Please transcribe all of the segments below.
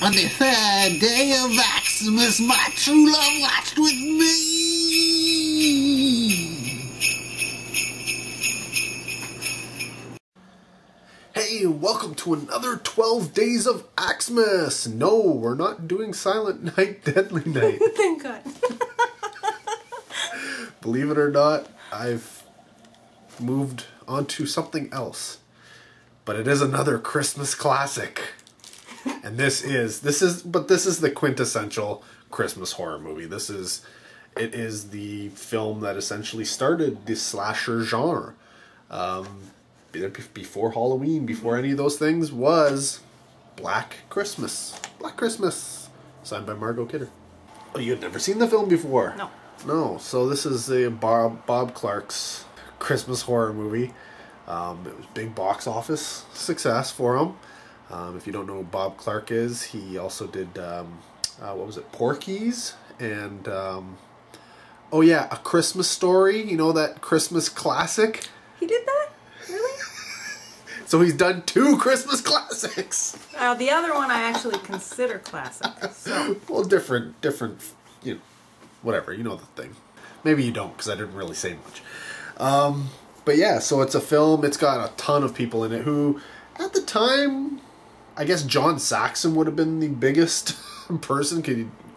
On the third day of Axemas, my true love watched with me. Hey, welcome to another 12 Days of Axemas. No, we're not doing Silent Night, Deadly Night. Thank God. Believe it or not, I've moved on to something else. But it is another Christmas classic. And this is the quintessential Christmas horror movie. It is the film that essentially started the slasher genre. Before Halloween, before any of those things, was Black Christmas. Black Christmas, signed by Margot Kidder. Oh, you had never seen the film before? No. No, so this is a Bob Clark's Christmas horror movie. It was big box office success for him. If you don't know who Bob Clark is, he also did, what was it, Porky's? And, oh yeah, A Christmas Story. You know that Christmas classic? He did that? Really? So he's done 2 Christmas classics. The other one I actually consider classic. So. Well, different, you know, whatever, you know the thing. Maybe you don't, because I didn't really say much. But yeah, so it's a film. It's got a ton of people in it who, at the time, I guess John Saxon would have been the biggest person.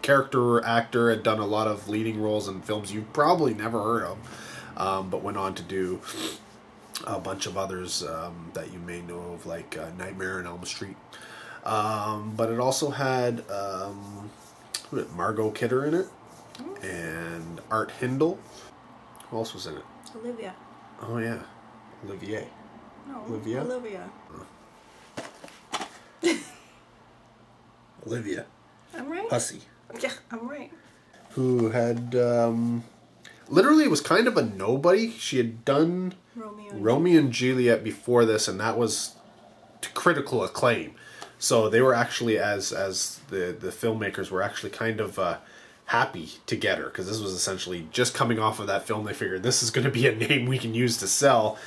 Character or actor, had done a lot of leading roles in films you've probably never heard of, but went on to do a bunch of others that you may know of, like Nightmare on Elm Street. But it also had Margot Kidder in it, and Art Hindle. Who else was in it? Olivia. Oh yeah, Olivier. No, Olivia. Olivia. I'm right? Hussey. Yeah, I'm right. Who had, literally was kind of a nobody. She had done Romeo and Juliet before this, and that was to critical acclaim. So they were actually, as the filmmakers were actually kind of happy to get her, because this was essentially just coming off of that film. They figured this is going to be a name we can use to sell.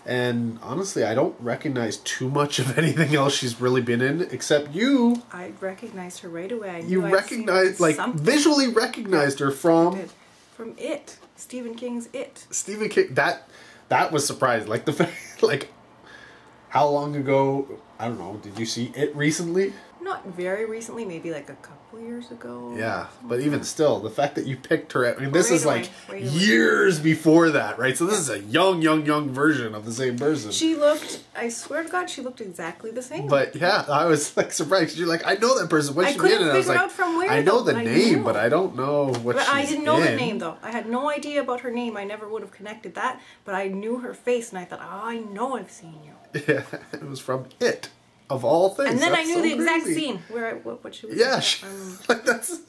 And honestly, I don't recognize too much of anything else she's really been in, except you. I recognized her right away. You recognized, like, visually recognized her from... From It. Stephen King's It. Stephen King, that was surprising. Like, the fact, like, how long ago, I don't know, did you see It recently? Not very recently, maybe like a couple years ago. Yeah, but even still, the fact that you picked her, I mean, this is like right years before that, right? So this is a young version of the same person. She looked, I swear to God, she looked exactly the same. But yeah, I was like surprised. You're like, I know that person. What's she in? And I was like, out from where, I know the name, but I don't know what she's in. I didn't know the name though. I had no idea about her name. I never would have connected that. But I knew her face, and I thought, oh, I know I've seen you. Yeah, it was from It. Of all things. And then that's I knew so the exact crazy. scene where what she was. Yeah, like that's.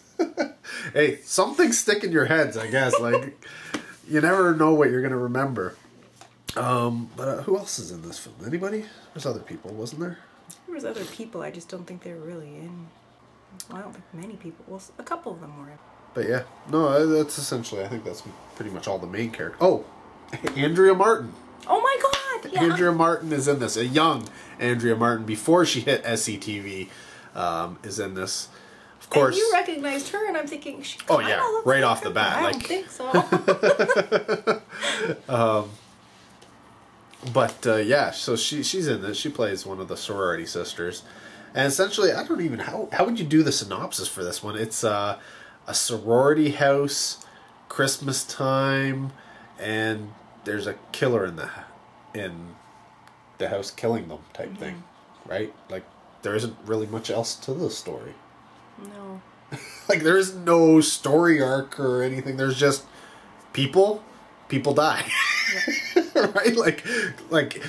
Hey, something stick in your heads, I guess. Like, you never know what you're gonna remember. But who else is in this film? Anybody? There's other people, wasn't there? There was other people. I just don't think they were really in. Well, I don't think many people. Well, a couple of them were in. But yeah, no, that's essentially. I think that's pretty much all the main characters. Oh, Andrea Martin. Oh my God! Yeah. Andrea Martin is in this. A young Andrea Martin, before she hit SCTV, is in this. Of course. And you recognized her, and I'm thinking, she oh yeah, right like off the bat. I like, don't think so. But yeah, so she's in this. She plays one of the sorority sisters, and essentially, I don't even how would you do the synopsis for this one? It's a sorority house, Christmas time, and there's a killer in the house killing them type thing, right? Like, there isn't really much else to the story. No. Like, there is no story arc or anything. There's just people die. Yeah. Right? Like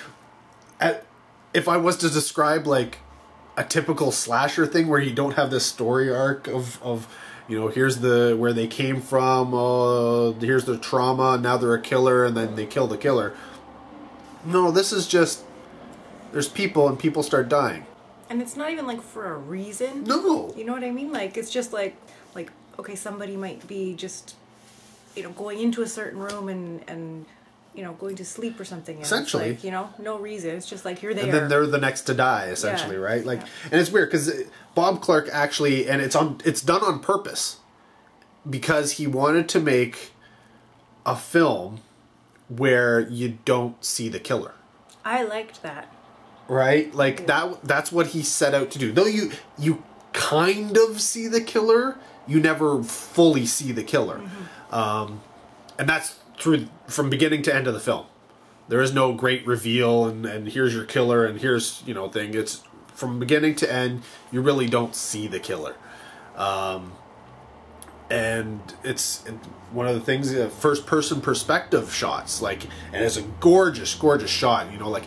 if I was to describe, like, a typical slasher thing where you don't have this story arc of you know, here's where they came from, here's their trauma, now they're a killer, and then they kill the killer. No, this is just, there's people, and people start dying. And it's not even, like, for a reason. No. You know what I mean? Like, it's just like, okay, somebody might be just, you know, going into a certain room and you know, going to sleep or something. And Essentially. it's like, you know, no reason. It's just like, you're there. And then they're the next to die, essentially, Yeah. right? Like, Yeah. and it's weird because Bob Clark actually, and it's done on purpose because he wanted to make a film where you don't see the killer. I liked that. Right? Like that's what he set out to do. Though you kind of see the killer, you never fully see the killer. And that's from beginning to end of the film. There is no great reveal and here's your killer and here's, you know, thing. It's from beginning to end, you really don't see the killer. And it's one of the things, first person perspective shots, like, and it's a gorgeous shot, you know, like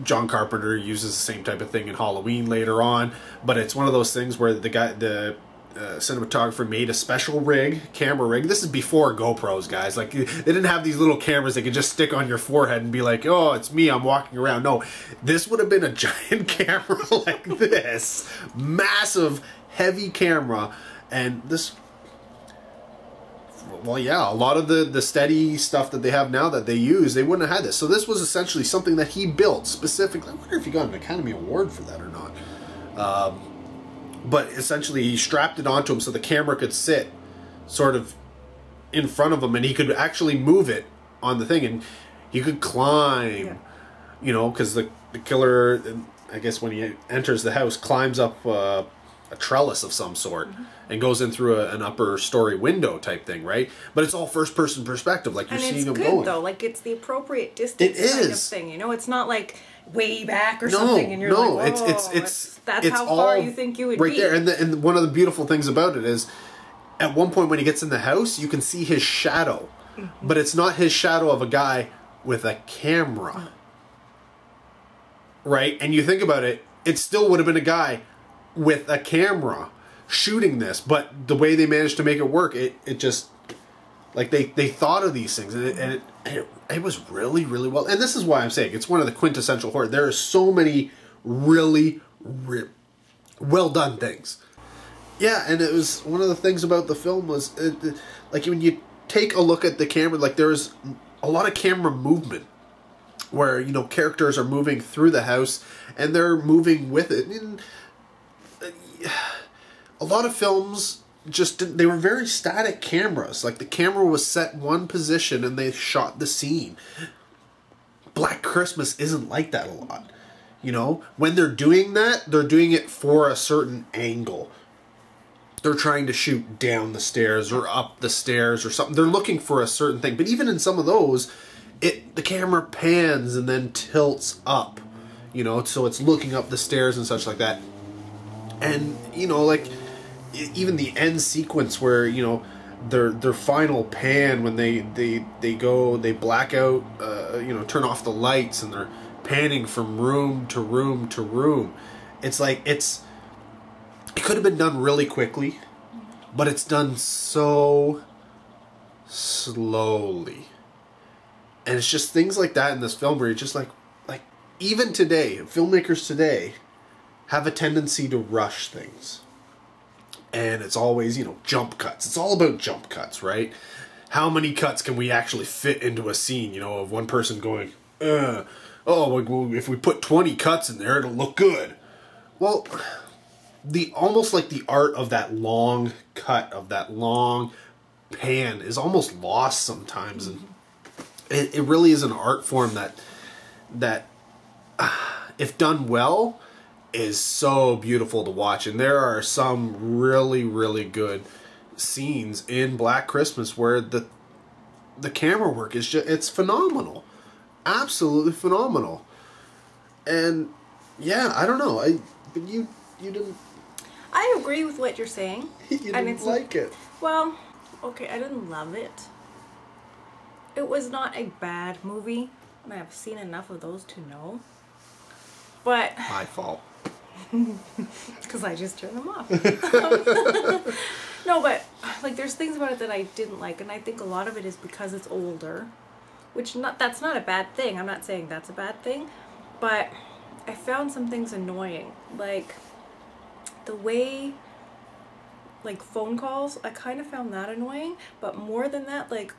John Carpenter uses the same type of thing in Halloween later on, but it's one of those things where the cinematographer made a special camera rig. This is before GoPros, guys. Like, they didn't have these little cameras they could just stick on your forehead and be like, oh, it's me, I'm walking around. No, this would have been a giant camera like this. Massive, heavy camera. And this, well, yeah, a lot of the steady stuff that they have now that they use, they wouldn't have had this. So this was essentially something that he built specifically. I wonder if he got an Academy Award for that or not. But essentially, he strapped it onto him so the camera could sit sort of in front of him, and he could actually move it on the thing, and he could climb, you know, because the killer, I guess when he enters the house, climbs up a trellis of some sort and goes in through an upper story window type thing, right? But it's all first person perspective, like you're seeing him going. And it's good, though. Like, it's the appropriate distance kind of thing, you know? It's not like way back or something, and you're like, whoa, that's how far you think you would be. Right there, and one of the beautiful things about it is, at one point when he gets in the house, you can see his shadow, but it's not his shadow of a guy with a camera, right? And you think about it, it still would have been a guy with a camera shooting this, but the way they managed to make it work, it just, like, they thought of these things, and it was really, really well. And this is why I'm saying it's one of the quintessential horror. There are so many really well done things. Yeah, and it was one of the things about the film was, like, when you take a look at the camera, like, there's a lot of camera movement where, you know, characters are moving through the house and they're moving with it. And a lot of films they were very static cameras. Like, the camera was set one position and they shot the scene. Black Christmas isn't like that a lot. You know, when they're doing that, they're doing it for a certain angle. They're trying to shoot down the stairs or up the stairs or something. They're looking for a certain thing. But even in some of those, the camera pans and then tilts up, you know, so it's looking up the stairs and such like that. And, you know, like, even the end sequence where, you know, their final pan when they black out, you know, turn off the lights and they're panning from room to room to room. It's like, it could have been done really quickly, but it's done so slowly. And it's just things like that in this film where you're just like even today, filmmakers today have a tendency to rush things. And it's always, you know, jump cuts. It's all about jump cuts, right? How many cuts can we actually fit into a scene, you know, of one person going, oh, well, if we put 20 cuts in there, it'll look good. Well, almost like the art of that long cut, of that long pan is almost lost sometimes. And it really is an art form that if done well, is so beautiful to watch. And there are some really, really good scenes in Black Christmas where the camera work is just, it's phenomenal. Absolutely phenomenal. And yeah, I don't know. But you didn't... I agree with what you're saying. You didn't like it. Well, okay, I didn't love it. It was not a bad movie. I have seen enough of those to know. But... My fault. Because I just turned them off. No, but like, there's things about it that I didn't like, and I think a lot of it is because it's older, which that's not a bad thing. I'm not saying that's a bad thing, but I found some things annoying, like the way, like, phone calls. I kind of found that annoying, but more than that, like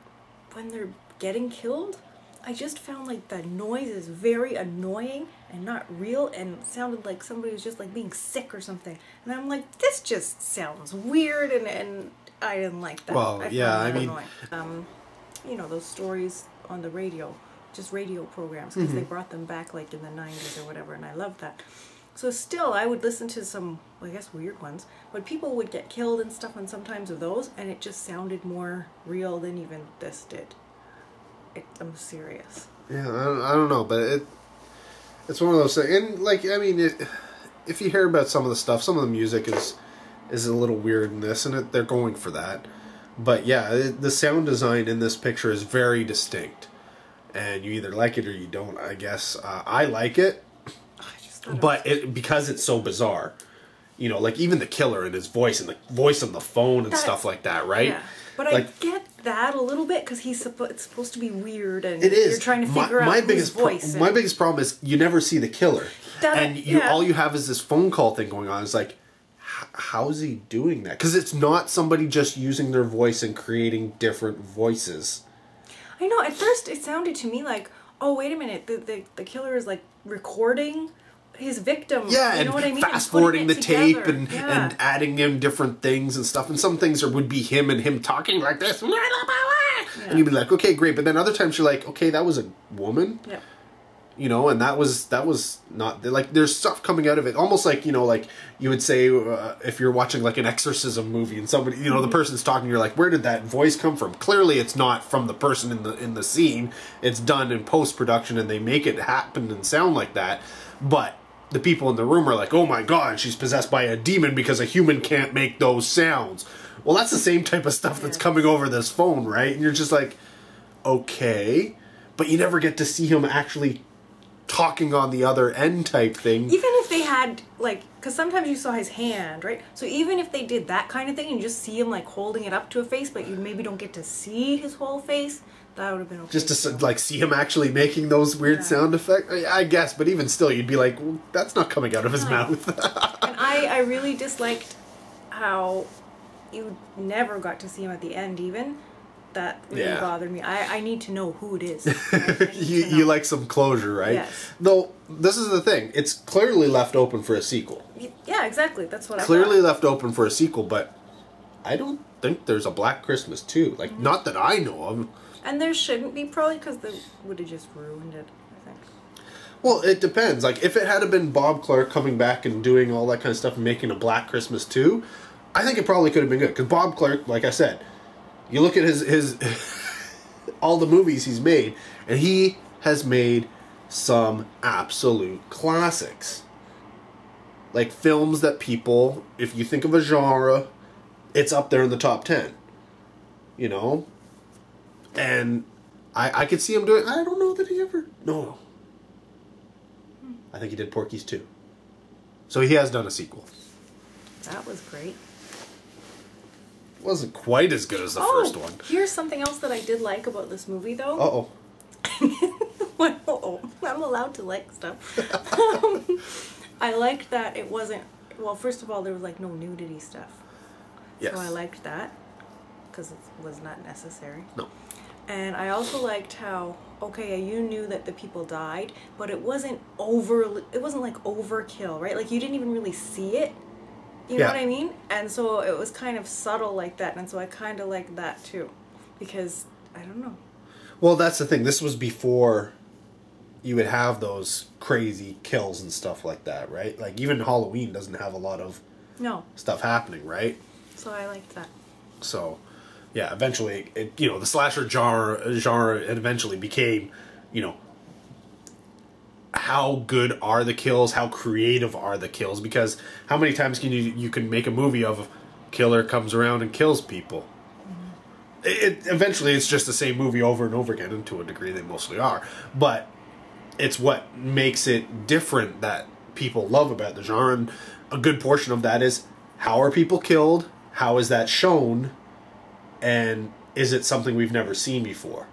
when they're getting killed, I just found like the noise is very annoying and not real, and it sounded like somebody was just like being sick or something. And I'm like, this just sounds weird, and I didn't like that. Well, yeah, I mean, you know, those stories on the radio, just radio programs, because they brought them back like in the 90s or whatever, and I loved that. So still, I would listen to some, I guess, weird ones, but people would get killed and stuff on sometimes of those, and it just sounded more real than even this did. I'm serious. Yeah, I don't know, but it's one of those things. And like, I mean, if you hear about some of the stuff, some of the music is a little weird in this, and they're going for that. But yeah, the sound design in this picture is very distinct, and you either like it or you don't. I guess I like it, but because it's so bizarre. You know, like even the killer and his voice and the voice on the phone and stuff like that, right? Yeah. But like, I get that a little bit because it's supposed to be weird, and it is. You're trying to figure out whose voice. My biggest problem is you never see the killer, and all you have is this phone call thing going on. It's like, how is he doing that? Because it's not somebody just using their voice and creating different voices. I know. At first, it sounded to me like, oh, wait a minute, the killer is like recording his victim. Yeah, you know what I mean? Fast forwarding the tape and adding in different things and stuff. And some things would be him and him talking like this. Yeah. And you'd be like, okay, great. But then other times you're like, okay, that was a woman. Yeah. You know, and that was not, like, there's stuff coming out of it. Almost like, you know, like you would say if you're watching like an exorcism movie and somebody, you know, the person's talking, you're like, where did that voice come from? Clearly it's not from the person in the scene. It's done in post-production and they make it happen and sound like that. But the people in the room are like, oh my god, she's possessed by a demon because a human can't make those sounds. Well, that's the same type of stuff that's coming over this phone, right? And you're just like, okay. But you never get to see him actually talking on the other end type thing. Even if they had, like, because sometimes you saw his hand, right? So even if they did that kind of thing and you just see him, like, holding it up to a face, but you maybe don't get to see his whole face, that would have been okay. Just to, like, see him actually making those weird sound effects? I guess, but even still, you'd be like, well, that's not coming out of his mouth. And I really disliked how you never got to see him at the end, even. That really bothered me. I need to know who it is. You like some closure, right? Yes. Though, this is the thing. It's clearly left open for a sequel. Yeah, exactly. That's what I thought. Clearly left open for a sequel, but I don't think there's a Black Christmas 2. Like, not that I know of. And there shouldn't be, probably, because they would have just ruined it, I think. Well, it depends. Like, if it had been Bob Clark coming back and doing all that kind of stuff and making a Black Christmas 2, I think it probably could have been good. Because Bob Clark, like I said, you look at his all the movies he's made, and he has made some absolute classics. Like, films that people, if you think of a genre, it's up there in the top 10. You know? And I could see him doing... I don't know that he ever... No. I think he did Porky's 2. So he has done a sequel. That was great. It wasn't quite as good as the first one. Here's something else that I did like about this movie, though. Uh-oh. I'm allowed to like stuff. I liked that it wasn't... Well, first of all, there was, like, no nudity stuff. Yes. So I liked that, because it was not necessary. No. And I also liked how, okay, you knew that the people died, but it wasn't like overkill, right? Like, you didn't even really see it. You know what I mean? And so it was kind of subtle like that, and so I kind of liked that too. Because, I don't know. Well, that's the thing. This was before you would have those crazy kills and stuff like that, right? Like, even Halloween doesn't have a lot of stuff happening, right? So I liked that. So... yeah, eventually, the slasher genre it eventually became, how good are the kills? How creative are the kills? Because how many times can you can make a movie of killer comes around and kills people? Eventually, it's just the same movie over and over again, and to a degree they mostly are. But it's what makes it different that people love about the genre, and a good portion of that is, how are people killed? How is that shown? And is it something we've never seen before?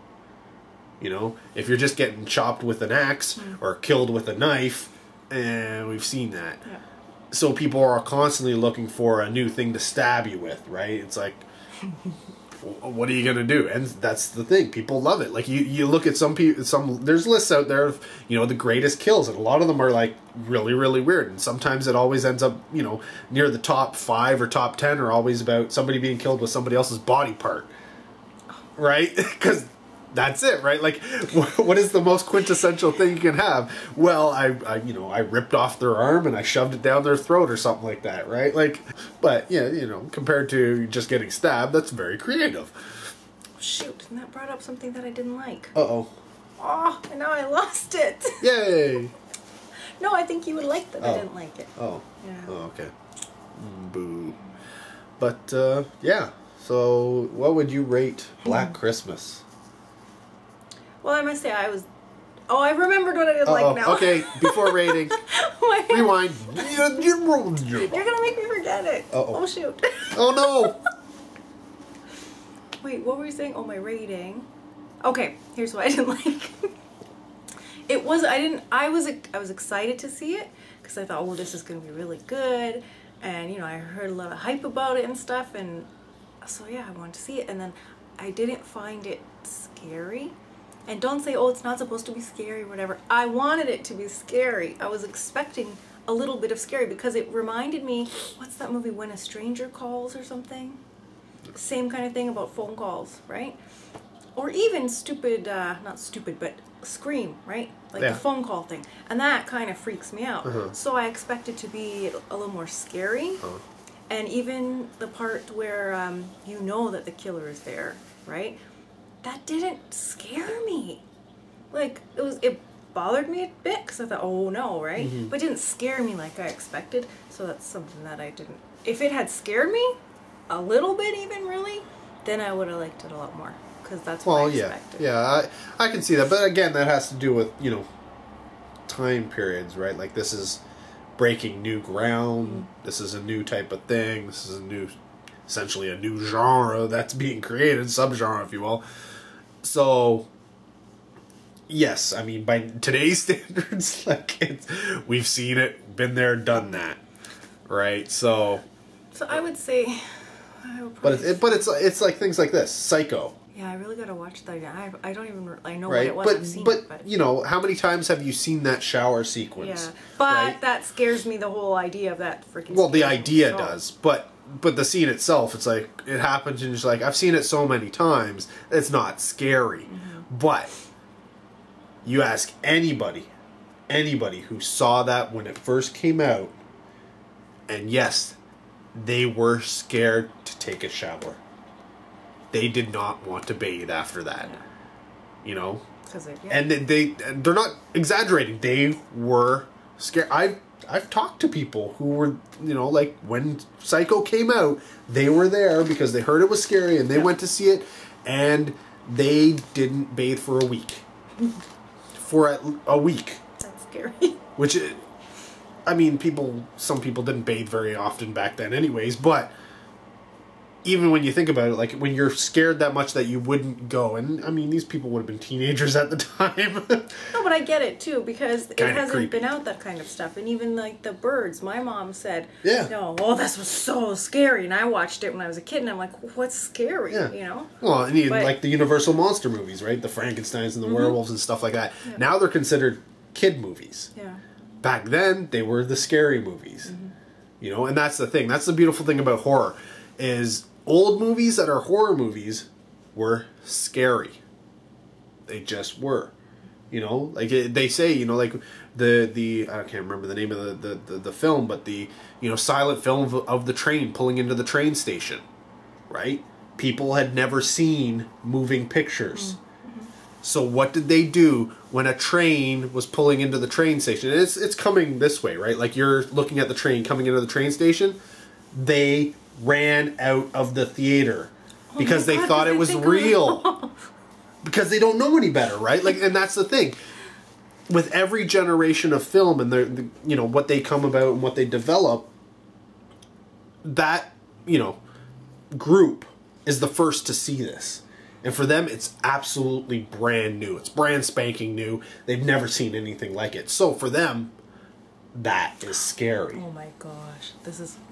If you're just getting chopped with an axe or killed with a knife, we've seen that. Yeah. So people are constantly looking for a new thing to stab you with, right? It's like, what are you gonna do? And that's the thing. People love it. Like you look at some people. There's lists out there of the greatest kills, and a lot of them are like really really weird. And sometimes it always ends up near the top 5 or top 10 are always about somebody being killed with somebody else's body part, right? Because that's it, right? Like, what is the most quintessential thing you can have? Well, I ripped off their arm and I shoved it down their throat or something like that, right? Like, but yeah, compared to just getting stabbed, that's very creative. Shoot, and that brought up something that I didn't like. Uh-oh. Oh, and now I lost it. Yay! No, I think you would like that. I didn't like it. Oh. Yeah. Oh, okay. Boo. But, yeah. So, what would you rate Black Christmas? Well, I must say I remembered what I didn't like now. Okay, before rating, rewind. You're gonna make me forget it. Oh shoot. Oh no. Wait, what were you saying? Oh, my rating. Okay, here's what I didn't like. I was excited to see it because I thought, oh, this is gonna be really good, and I heard a lot of hype about it and stuff, and so yeah, I wanted to see it, and then I didn't find it scary. And don't say, oh, it's not supposed to be scary or whatever. I wanted it to be scary. I was expecting a little bit of scary because it reminded me, what's that movie, When a Stranger Calls or something? Same kind of thing about phone calls, right? Or even stupid, not stupid, but Scream, right? Like the phone call thing. And that kind of freaks me out. So I expect it to be a little more scary. And even the part where you know that the killer is there, right? That didn't scare me. Like, it bothered me a bit because I thought, oh no, right? But it didn't scare me like I expected. So that's something that I didn't. If it had scared me a little bit, even really, then I would have liked it a lot more because that's what I expected. Yeah, I can see that. But again, that has to do with time periods, right? Like, this is breaking new ground. This is a new type of thing. This is essentially a new genre that's being created, subgenre, if you will. So, yes, I mean, by today's standards, like, we've seen it, been there, done that, right? So I would say, but it's like things like this, Psycho. Yeah, I really gotta watch that again. I don't even I know right? what it was. But how many times have you seen that shower sequence? Yeah, but right? That scares me. The whole idea of that freaking. Well, the idea does, but the scene itself, it's like it happens, and it's like I've seen it so many times. It's not scary, but you ask anybody who saw that when it first came out, and yes, they were scared to take a shower. They did not want to bathe after that. Yeah. And they're not exaggerating. They were scared. I've talked to people who were, like when Psycho came out, they were there because they heard it was scary and they went to see it, and they didn't bathe for a week. For a week. That's scary. Which, I mean, some people didn't bathe very often back then anyways, but even when you think about it, like when you're scared that much that you wouldn't go, and I mean, these people would have been teenagers at the time. No, but I get it too because it hasn't creepy. been out, that kind of stuff, and even like the birds. My mom said, "No, this was so scary," and I watched it when I was a kid, and I'm like, "What's scary?" Yeah. Well, and even like the Universal monster movies, right? The Frankensteins and the werewolves and stuff like that. Yeah. Now they're considered kid movies. Yeah. Back then, they were the scary movies. And that's the thing. That's the beautiful thing about horror, is old movies that are horror movies were scary. They just were. Like they say, like the I can't remember the name of the film, but the silent film of the train pulling into the train station, right? People had never seen moving pictures. So what did they do when a train was pulling into the train station? And it's coming this way, right? Like you're looking at the train coming into the train station. They ran out of the theater because they thought it was real. Because they don't know any better, right? Like, and that's the thing. With every generation of film and what they come about and what they develop, that group is the first to see this. And for them, it's absolutely brand new. It's brand spanking new. They've never seen anything like it. So for them, that is scary. Oh my gosh.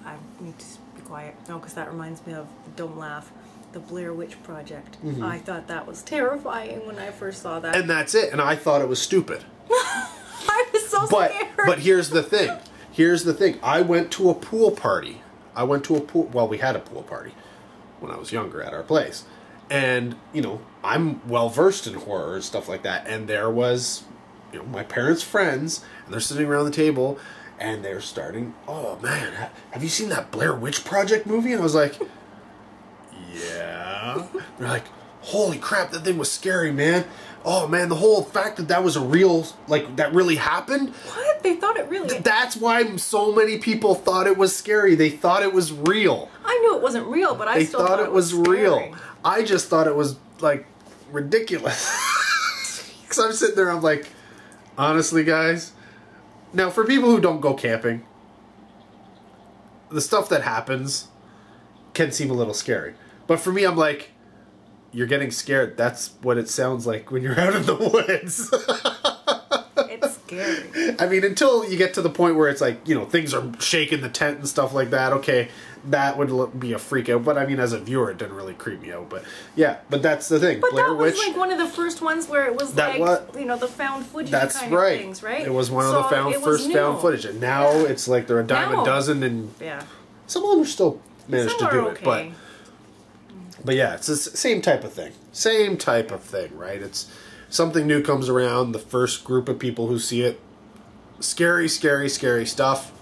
I need to be quiet. No, because that reminds me of Don't Laugh. The Blair Witch Project. I thought that was terrifying when I first saw that. And that's it. And I thought it was stupid. I was so scared. But here's the thing. Here's the thing. I went to a pool party. Well, we had a pool party when I was younger at our place. And, you know, I'm well versed in horror and stuff like that. And there was, you know, my parents' friends, and they're sitting around the table, and they're starting, oh man, have you seen that Blair Witch Project movie? And I was like, yeah. They're like, holy crap, that thing was scary, man. Oh man, the whole fact that was a real, like, that really happened. What? They thought it really... That's why so many people thought it was scary. They thought it was real. I knew it wasn't real, but I still thought it was real. scary. I just thought it was, like, ridiculous. Because I'm sitting there, I'm like, honestly, guys. Now, for people who don't go camping, the stuff that happens can seem a little scary. But for me, I'm like, you're getting scared. That's what it sounds like when you're out in the woods. It's scary. I mean, until you get to the point where it's like, you know, things are shaking the tent and stuff like that, okay, that would be a freak out. But I mean, as a viewer, it didn't really creep me out. But yeah, but that's the thing. But Blair that was Witch, like one of the first ones where it was you know, the found footage that's kind right. of things, right? It was one of the first found footage. And now it's like they're a dime a dozen, and some of them are still managed to do it. But yeah, it's the same type of thing. Same type of thing, right? It's something new comes around, the first group of people who see it, scary, scary, scary stuff.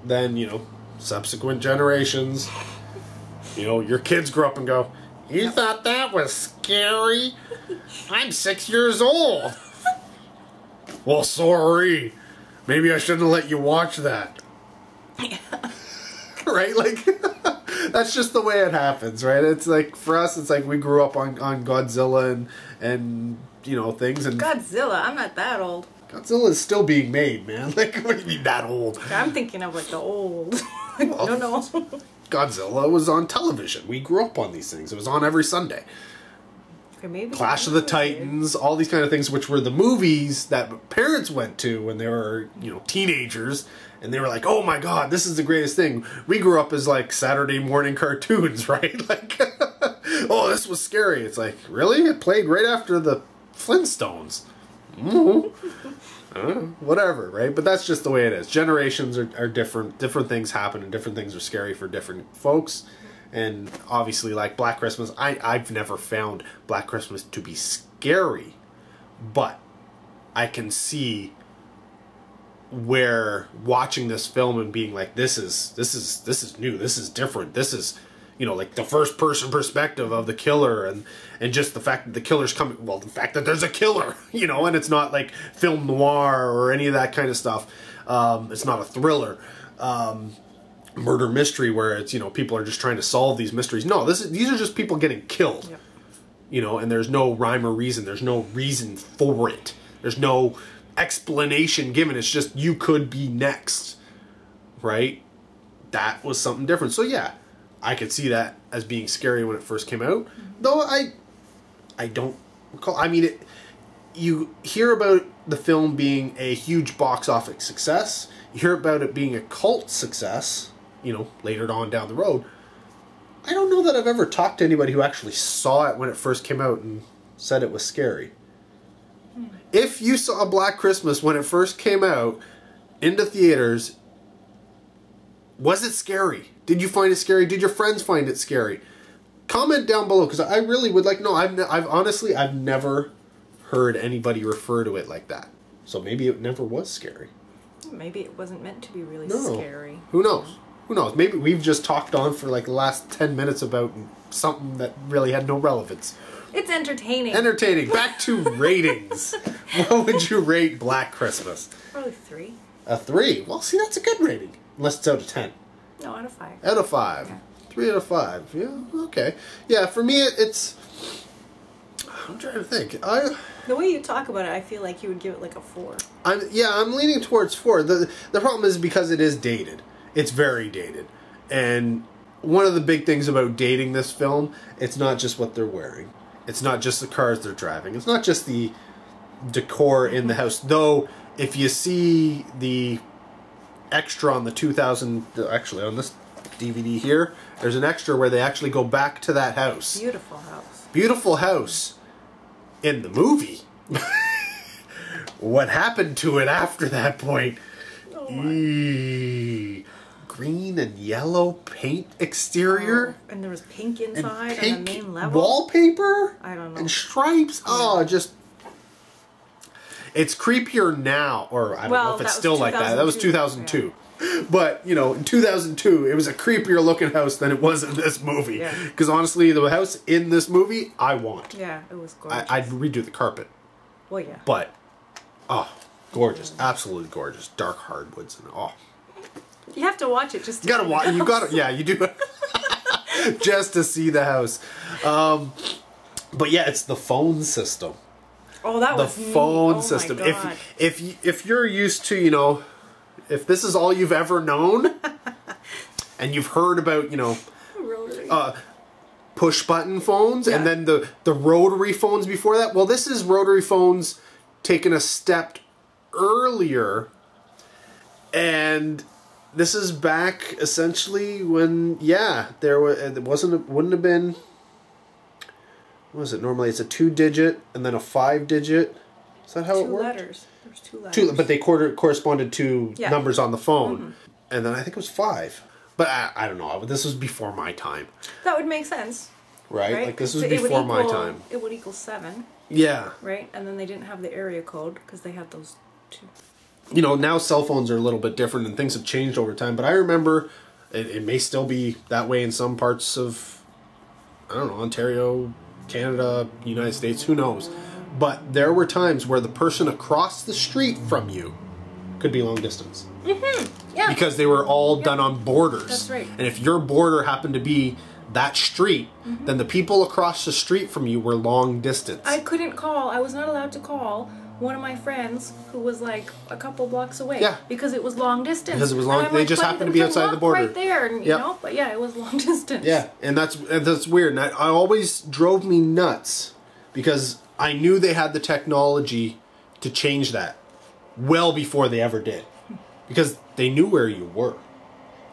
Then, you know, subsequent generations, you know, your kids grow up and go, you thought that was scary? I'm 6 years old. Well, sorry. Maybe I shouldn't have let you watch that. Yeah. Right? Like, that's just the way it happens, right? It's like, for us, it's like we grew up on Godzilla and you know, things. And Godzilla? I'm not that old. Godzilla is still being made, man. Like, what do you mean that old? I'm thinking of like the old. Well, no. Godzilla was on television. We grew up on these things. It was on every Sunday. Okay, maybe Clash of the Titans, all these kind of things, which were the movies that parents went to when they were, you know, teenagers, and they were like, oh my god, this is the greatest thing. We grew up as like Saturday morning cartoons, right? Like, oh, this was scary. It's like, really? It played right after the Flintstones. Whatever, right? But that's just the way it is. Generations are different. Different things happen, and different things are scary for different folks. And obviously, like Black Christmas, I've never found Black Christmas to be scary, but I can see where watching this film and being like, this is new, this is different, this is, you know, like the first person perspective of the killer, and just the fact that the killer's coming, well, the fact that there's a killer, you know, and it's not like film noir or any of that kind of stuff. It's not a thriller. Murder mystery where it's, you know, people are just trying to solve these mysteries. No, these are just people getting killed. Yep. You know, and there's no rhyme or reason. There's no reason for it. There's no explanation given. It's just, you could be next. Right? That was something different. So yeah, I could see that as being scary when it first came out. Though I don't recall. I mean, you hear about the film being a huge box office success. You hear about it being a cult success, you know, later on down the road. I don't know that I've ever talked to anybody who actually saw it when it first came out and said it was scary. If you saw Black Christmas when it first came out into theaters, was it scary? Did you find it scary? Did your friends find it scary? Comment down below, because I really would like to know. I've honestly never heard anybody refer to it like that. So maybe it never was scary. Maybe it wasn't meant to be really scary. Who knows? Who knows? Maybe we've just talked on for like the last 10 minutes about something that really had no relevance. It's entertaining. Entertaining. Back to ratings. What would you rate Black Christmas? Probably 3. A 3? Well, see, that's a good rating. Unless it's out of 10. No, out of 5. Out of 5. Okay. 3 out of 5. Yeah, okay. Yeah, for me, it's... I'm trying to think. The way you talk about it, I feel like you would give it like a 4. I'm leaning towards 4. The problem is because it is dated. It's very dated. And one of the big things about dating this film, it's not just what they're wearing. It's not just the cars they're driving. It's not just the decor in the house. Though, if you see the extra on the 2000... Actually, on this DVD here. There's an extra where they actually go back to that house. Beautiful house. Beautiful house. In the movie. What happened to it after that point? Oh my. Green and yellow paint exterior. Oh, and there was pink inside pink on the main level. Wallpaper. I don't know. And stripes. Yeah. Oh, just... It's creepier now, or I don't know if it's still like that. That was 2002. Yeah. But, you know, in 2002, it was a creepier looking house than it was in this movie. Because honestly, the house in this movie, I want. Yeah, it was gorgeous. I'd redo the carpet. Well, yeah. But, oh, gorgeous. Absolutely gorgeous. Dark hardwoods and oh. You have to watch it just to You gotta watch. You gotta, yeah, you do. Just to see the house. But yeah, it's the phone system. Oh, that was the phone neat. system. Oh my God. If you're used to, you know, if this is all you've ever known, and you've heard about, you know, push button phones, and then the rotary phones before that. Well, this is rotary phones taken a step earlier, and this is back essentially when wouldn't have been. What was it? Normally it's a 2-digit and then a 5-digit. Is that how it worked? 2 letters. There's 2 letters. But they corresponded to numbers on the phone. And then I think it was 5. But I don't know. This was before my time. That would make sense. Right? Like this was before my time. It would equal 7. Yeah. Right? And then they didn't have the area code because they had those 2. You know, now cell phones are a little bit different and things have changed over time. But I remember, it may still be that way in some parts of, I don't know, Ontario, Canada, United States, who knows. But there were times where the person across the street from you could be long distance. Yeah. Because they were all done on borders. That's right. And if your border happened to be that street, then the people across the street from you were long distance. I couldn't call. I was not allowed to call one of my friends who was like a couple blocks away. Yeah. Because it was long distance. Because it was long. They just happened to be outside the border. Right there, and, you know. But yeah, it was long distance. Yeah, and that's weird. And I always drove me nuts because I knew they had the technology to change that well before they ever did, because they knew where you were.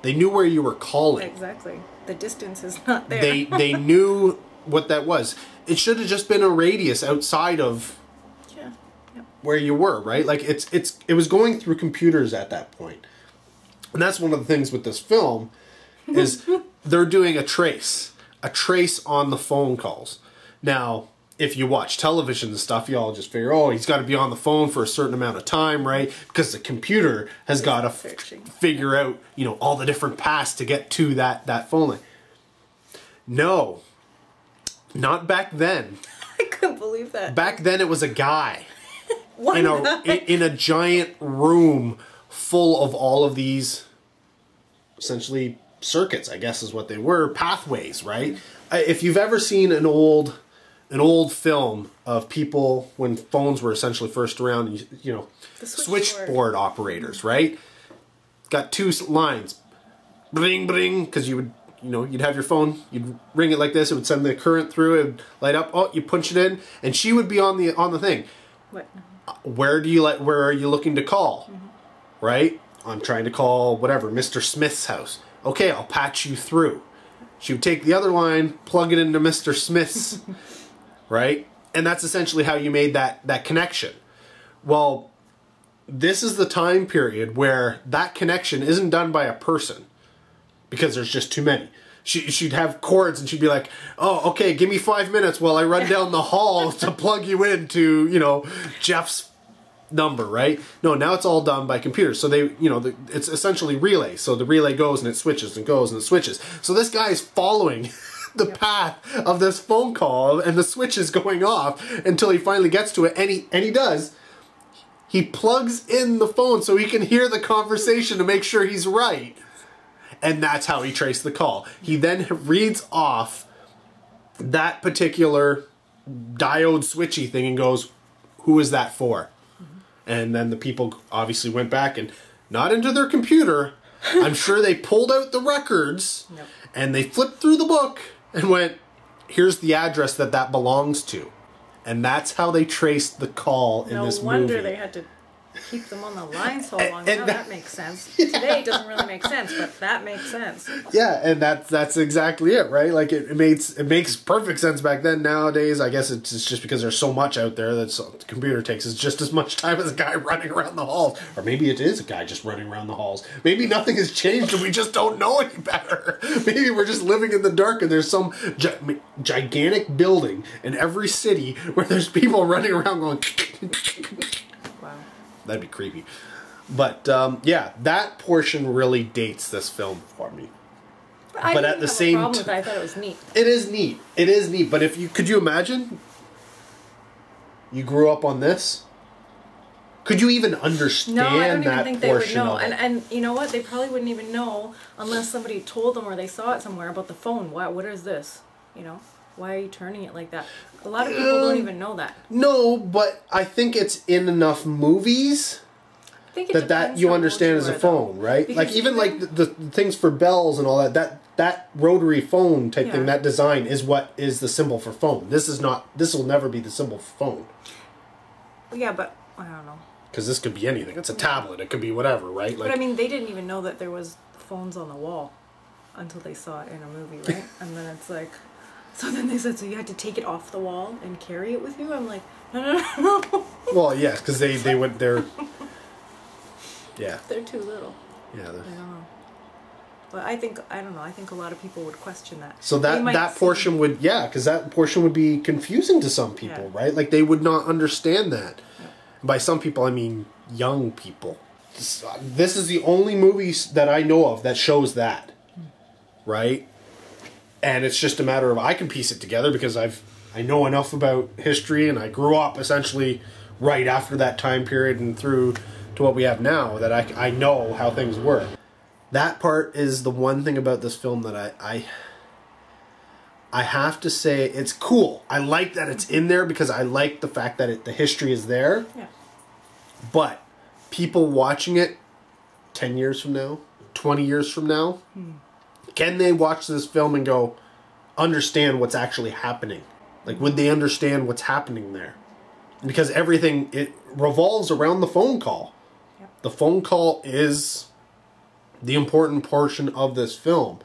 They knew where you were calling. Exactly. The distance is not there. They knew what that was. It should have just been a radius outside of where you were, right? Like it was going through computers at that point. And that's one of the things with this film is they're doing a trace on the phone calls. Now, if you watch television and stuff, you all just figure, oh, he's got to be on the phone for a certain amount of time, right? Because the computer has got to figure out, you know, all the different paths to get to that phone line. No, not back then. I couldn't believe that. Back then it was a guy. In a giant room full of all of these essentially circuits, I guess is what they were, pathways, right? If you've ever seen an old film of people when phones were essentially first around, you know, switchboard operators, right? Got 2 lines, bring, bring, because you'd have your phone, you'd ring it like this, it would send the current through, it would light up, oh, you punch it in, and she would be on the thing. What? Where are you looking to call? Right? I'm trying to call whatever, Mr. Smith's house. Okay, I'll patch you through. She would take the other line, plug it into Mr. Smith's, right? And that's essentially how you made that connection. Well, this is the time period where that connection isn't done by a person because there's just too many. She'd have cords and she'd be like, oh, okay, give me 5 minutes while I run down the hall to plug you into, you know, Jeff's number, right? No, now it's all done by computers. So they, you know, it's essentially relay. So the relay goes and it switches and goes and it switches. So this guy is following the path of this phone call and the switch is going off until he finally gets to it. And he does. He plugs in the phone so he can hear the conversation to make sure he's right. And that's how he traced the call. He then reads off that particular diode switchy thing and goes, who is that for? And then the people obviously went back and not into their computer. I'm sure they pulled out the records and they flipped through the book and went, here's the address that belongs to. And that's how they traced the call in this movie. No wonder they had to keep them on the line so long. Now that makes sense. Today it doesn't really make sense, but that makes sense. Yeah, and that's exactly it, right? Like it makes perfect sense back then. Nowadays, I guess it's just because there's so much out there that the computer takes us just as much time as a guy running around the halls, or maybe it is a guy just running around the halls. Maybe nothing has changed and we just don't know any better. Maybe we're just living in the dark and there's some gigantic building in every city where there's people running around going. Wow. That'd be creepy. But yeah, that portion really dates this film for me. But at the same time, I thought it was neat. It is neat. It is neat. But could you imagine? You grew up on this. Could you even understand that portion? No, I don't even think they would know. And you know what? They probably wouldn't even know unless somebody told them or they saw it somewhere about the phone. What is this? You know, why are you turning it like that? A lot of people don't even know that. No, but I think it's in enough movies that you understand as a phone, right? Because like even like the things for bells and all that rotary phone type thing, that design is what is the symbol for phone. This will never be the symbol for phone. Yeah, but I don't know. Because this could be anything. It's a tablet. It could be whatever, right? Like, but I mean, they didn't even know that there was phones on the wall until they saw it in a movie, right? And then it's like, so then they said, so you had to take it off the wall and carry it with you? I'm like, no. Well, yes, because they're yeah. They're too little. Yeah. I don't know. But I don't know. I think a lot of people would question that. So that portion would, because that portion would be confusing to some people, right? Like they would not understand that. Yeah. By some people, I mean young people. This is the only movie that I know of that shows that, right? And it's just a matter of I can piece it together because I know enough about history and I grew up essentially right after that time period and through to what we have now that I know how things work. That part is the one thing about this film that I have to say it's cool. I like that it's in there because I like the fact that the history is there. Yeah. But people watching it 10 years from now, 20 years from now, can they watch this film and go, understand what's actually happening? Like, would they understand what's happening there? Because everything, it revolves around the phone call. Yep. The phone call is the important portion of this film.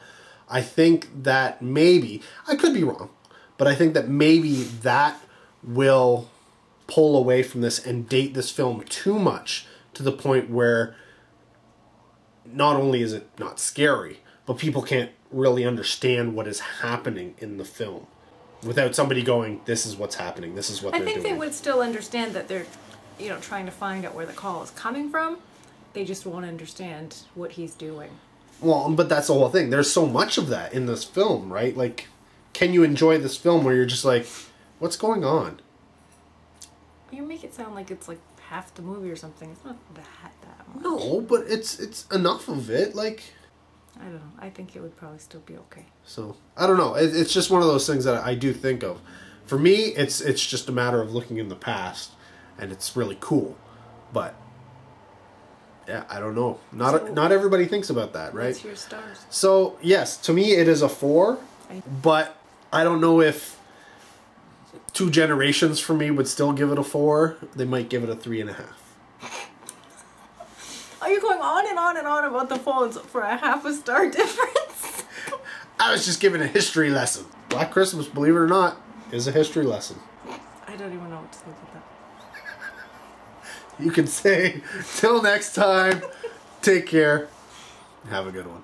I think that maybe, I could be wrong, but I think that maybe that will pull away from this and date this film too much to the point where not only is it not scary, but people can't really understand what is happening in the film without somebody going, this is what's happening, this is what they're doing. I think they would still understand that they're, trying to find out where the call is coming from. They just won't understand what he's doing. Well, but that's the whole thing. There's so much of that in this film, right? Like, can you enjoy this film where you're just like, what's going on? You make it sound like it's like half the movie or something. It's not that much. No, but it's enough of it. Like, I don't know. I think it would probably still be okay. So, I don't know. It's just one of those things that I do think of. For me, it's just a matter of looking in the past, and it's really cool. But yeah, I don't know. Not everybody thinks about that, right? What's your stars? So, yes, to me it is a 4, but I don't know if 2 generations for me would still give it a 4. They might give it a 3.5. Are you going on and on and on about the phones for a half a star difference? I was just giving a history lesson. Black Christmas, believe it or not, is a history lesson. I don't even know what to say about that. You can say, till next time, take care, have a good one.